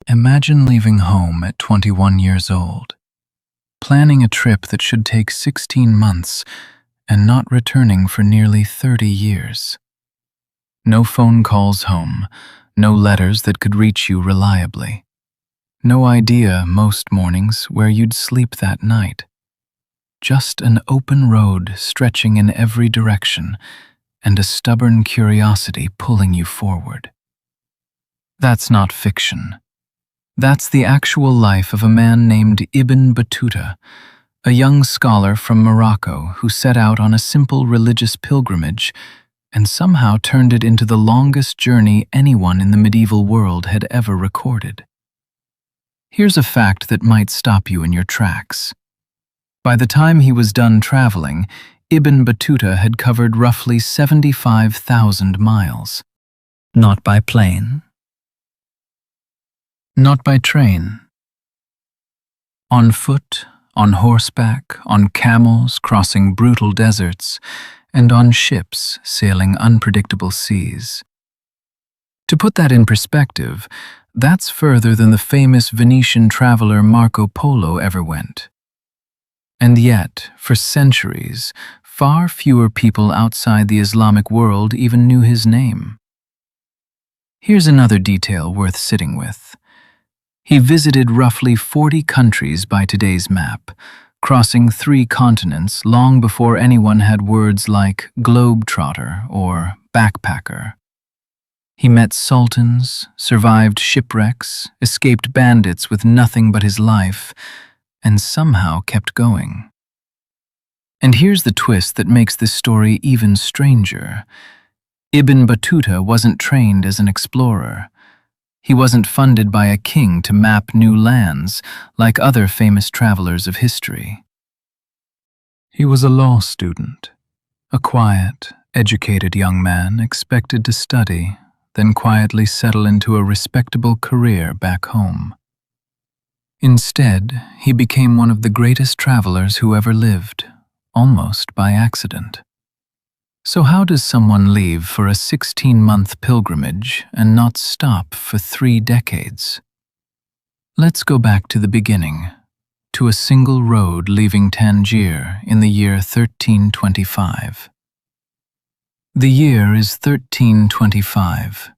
Imagine leaving home at 21 years old, planning a trip that should take 16 months and not returning for nearly 30 years. No phone calls home, no letters that could reach you reliably. No idea most mornings where you'd sleep that night. Just an open road stretching in every direction and a stubborn curiosity pulling you forward. That's not fiction. That's the actual life of a man named Ibn Battuta, a young scholar from Morocco who set out on a simple religious pilgrimage and somehow turned it into the longest journey anyone in the medieval world had ever recorded. Here's a fact that might stop you in your tracks. By the time he was done traveling, Ibn Battuta had covered roughly 75,000 miles. Not by plane, not by train. On foot, on horseback, on camels crossing brutal deserts, and on ships sailing unpredictable seas. To put that in perspective, that's further than the famous Venetian traveler Marco Polo ever went. And yet, for centuries, far fewer people outside the Islamic world even knew his name. Here's another detail worth sitting with. He visited roughly 40 countries by today's map, crossing 3 continents long before anyone had words like globetrotter or backpacker. He met sultans, survived shipwrecks, escaped bandits with nothing but his life, and somehow kept going. And here's the twist that makes this story even stranger. Ibn Battuta wasn't trained as an explorer. He wasn't funded by a king to map new lands like other famous travelers of history. He was a law student, a quiet, educated young man expected to study, then quietly settle into a respectable career back home. Instead, he became one of the greatest travelers who ever lived, almost by accident. So how does someone leave for a 16-month pilgrimage and not stop for 3 decades? Let's go back to the beginning, to a single road leaving Tangier in the year 1325. The year is 1325.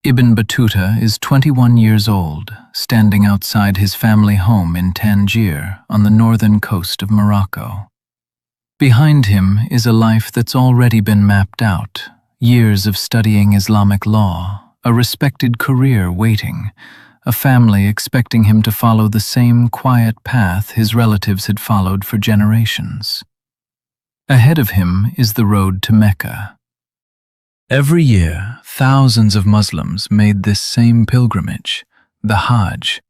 Ibn Battuta is 21 years old, standing outside his family home in Tangier on the northern coast of Morocco. Behind him is a life that's already been mapped out, years of studying Islamic law, a respected career waiting, a family expecting him to follow the same quiet path his relatives had followed for generations. Ahead of him is the road to Mecca. Every year, thousands of Muslims made this same pilgrimage, the Hajj,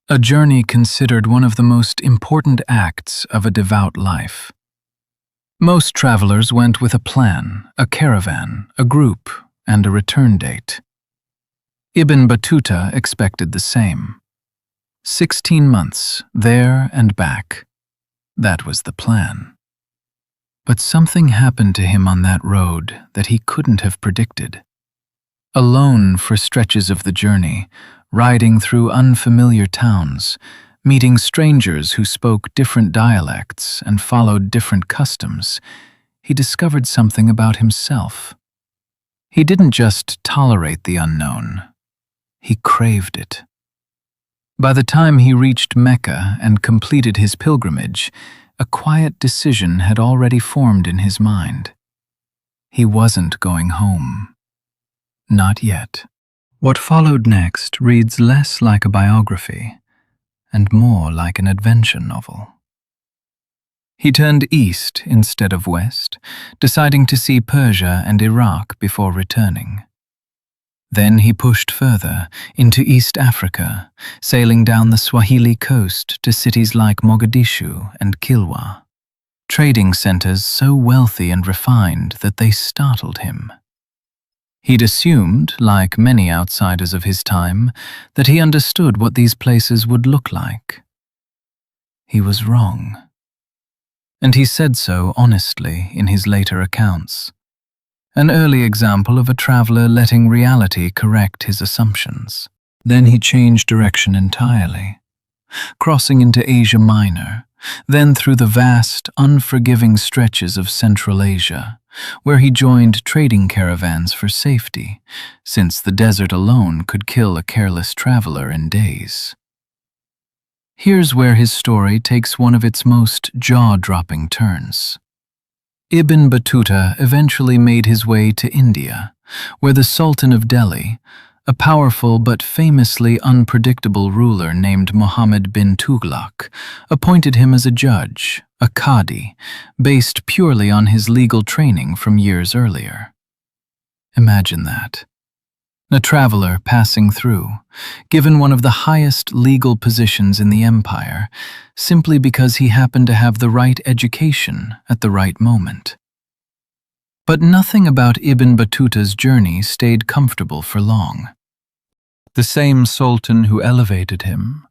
a journey considered one of the most important acts of a devout life. Most travelers went with a plan, a caravan, a group, and a return date. Ibn Battuta expected the same. 16 months, there and back. That was the plan. But something happened to him on that road that he couldn't have predicted. Alone for stretches of the journey, riding through unfamiliar towns, meeting strangers who spoke different dialects and followed different customs, he discovered something about himself. He didn't just tolerate the unknown, he craved it. By the time he reached Mecca and completed his pilgrimage, a quiet decision had already formed in his mind. He wasn't going home. Not yet. What followed next reads less like a biography and more like an adventure novel. He turned east instead of west, deciding to see Persia and Iraq before returning. Then he pushed further into East Africa, sailing down the Swahili coast to cities like Mogadishu and Kilwa, trading centers so wealthy and refined that they startled him. He'd assumed, like many outsiders of his time, that he understood what these places would look like. He was wrong. And he said so honestly in his later accounts. An early example of a traveler letting reality correct his assumptions. Then he changed direction entirely, crossing into Asia Minor, then through the vast, unforgiving stretches of Central Asia, where he joined trading caravans for safety, since the desert alone could kill a careless traveler in days. Here's where his story takes one of its most jaw-dropping turns. Ibn Battuta eventually made his way to India, where the Sultan of Delhi, a powerful but famously unpredictable ruler named Muhammad bin Tughlaq, appointed him as a judge, a qadi, based purely on his legal training from years earlier. Imagine that. A traveler passing through, given one of the highest legal positions in the empire, simply because he happened to have the right education at the right moment. But nothing about Ibn Battuta's journey stayed comfortable for long. The same sultan who elevated him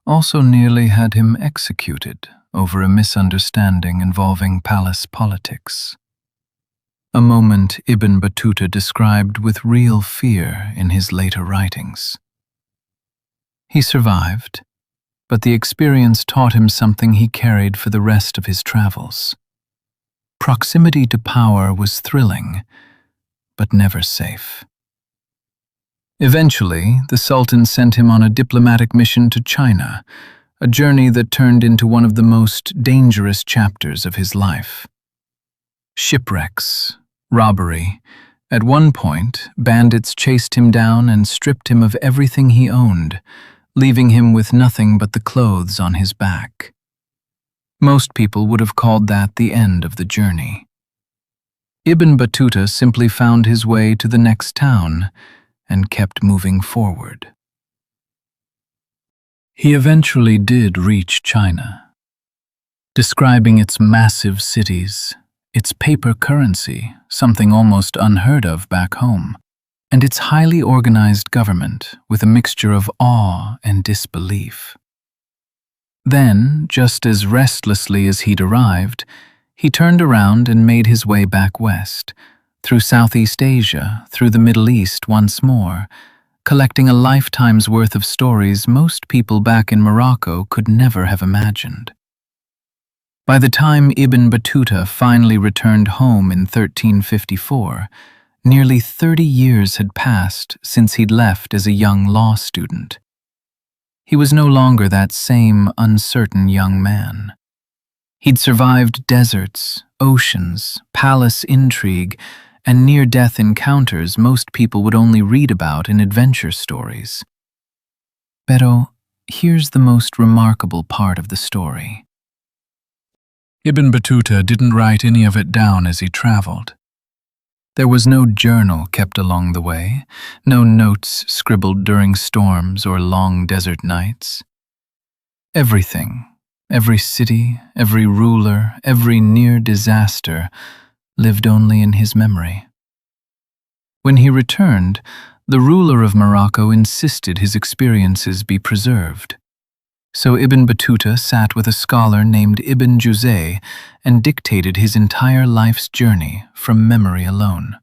also nearly had him executed over a misunderstanding involving palace politics. A moment Ibn Battuta described with real fear in his later writings. He survived, but the experience taught him something he carried for the rest of his travels. Proximity to power was thrilling, but never safe. Eventually, the Sultan sent him on a diplomatic mission to China, a journey that turned into one of the most dangerous chapters of his life. Shipwrecks, robbery. At one point, bandits chased him down and stripped him of everything he owned, leaving him with nothing but the clothes on his back. Most people would have called that the end of the journey. Ibn Battuta simply found his way to the next town and kept moving forward. He eventually did reach China, describing its massive cities, its paper currency, something almost unheard of back home, and its highly organized government with a mixture of awe and disbelief. Then, just as restlessly as he'd arrived, he turned around and made his way back west, through Southeast Asia, through the Middle East once more, collecting a lifetime's worth of stories most people back in Morocco could never have imagined. By the time Ibn Battuta finally returned home in 1354, nearly 30 years had passed since he'd left as a young law student. He was no longer that same uncertain young man. He'd survived deserts, oceans, palace intrigue, and near-death encounters most people would only read about in adventure stories. Pero here's the most remarkable part of the story. Ibn Battuta didn't write any of it down as he traveled. There was no journal kept along the way, no notes scribbled during storms or long desert nights. Everything, every city, every ruler, every near disaster lived only in his memory. When he returned, the ruler of Morocco insisted his experiences be preserved. So Ibn Battuta sat with a scholar named Ibn Juzay and dictated his entire life's journey from memory alone.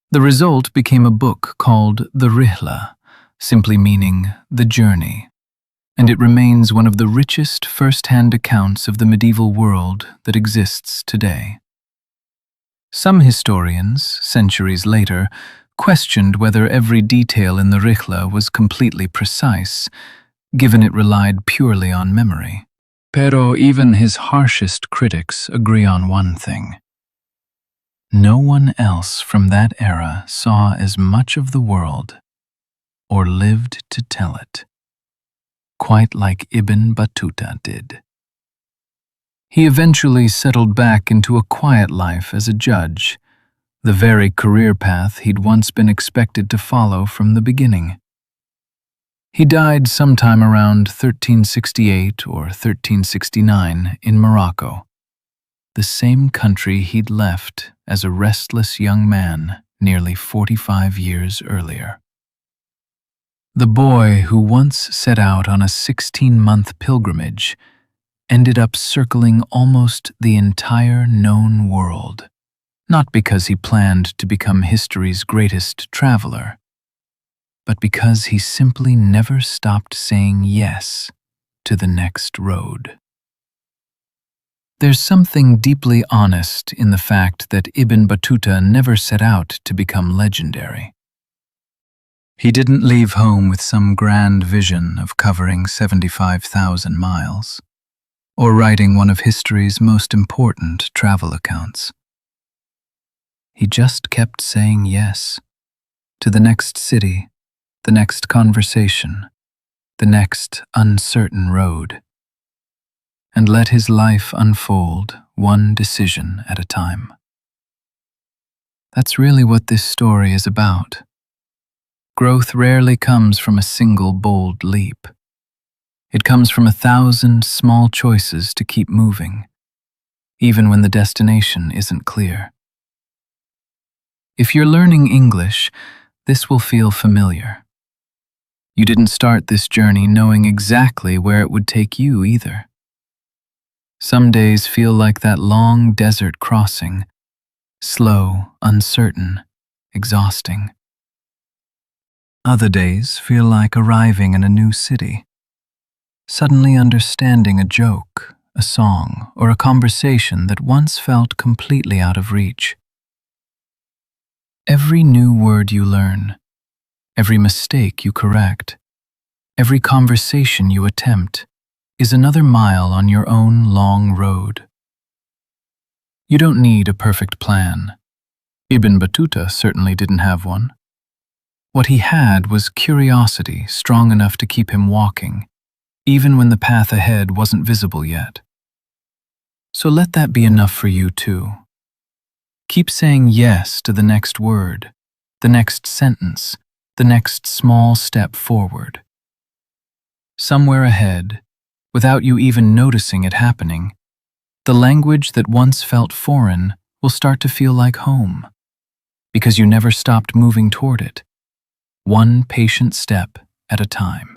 The result became a book called the Rihla, simply meaning the journey, and it remains one of the richest first-hand accounts of the medieval world that exists today. Some historians, centuries later, questioned whether every detail in the Rihla was completely precise, given it relied purely on memory. Pero even his harshest critics agree on one thing. No one else from that era saw as much of the world or lived to tell it, quite like Ibn Battuta did. He eventually settled back into a quiet life as a judge, the very career path he'd once been expected to follow from the beginning. He died sometime around 1368 or 1369 in Morocco, the same country he'd left as a restless young man nearly 45 years earlier. The boy who once set out on a 16-month pilgrimage ended up circling almost the entire known world, not because he planned to become history's greatest traveler, but because he simply never stopped saying yes to the next road. There's something deeply honest in the fact that Ibn Battuta never set out to become legendary. He didn't leave home with some grand vision of covering 75,000 miles, or writing one of history's most important travel accounts. He just kept saying yes to the next city, the next conversation, the next uncertain road, and let his life unfold one decision at a time. That's really what this story is about. Growth rarely comes from a single bold leap. It comes from 1,000 small choices to keep moving, even when the destination isn't clear. If you're learning English, this will feel familiar. You didn't start this journey knowing exactly where it would take you either. Some days feel like that long desert crossing, slow, uncertain, exhausting. Other days feel like arriving in a new city, suddenly understanding a joke, a song, or a conversation that once felt completely out of reach. Every new word you learn, every mistake you correct, every conversation you attempt is another mile on your own long road. You don't need a perfect plan. Ibn Battuta certainly didn't have one. What he had was curiosity strong enough to keep him walking, even when the path ahead wasn't visible yet. So let that be enough for you too. Keep saying yes to the next word, the next sentence, the next small step forward. Somewhere ahead, without you even noticing it happening, the language that once felt foreign will start to feel like home, because you never stopped moving toward it, one patient step at a time.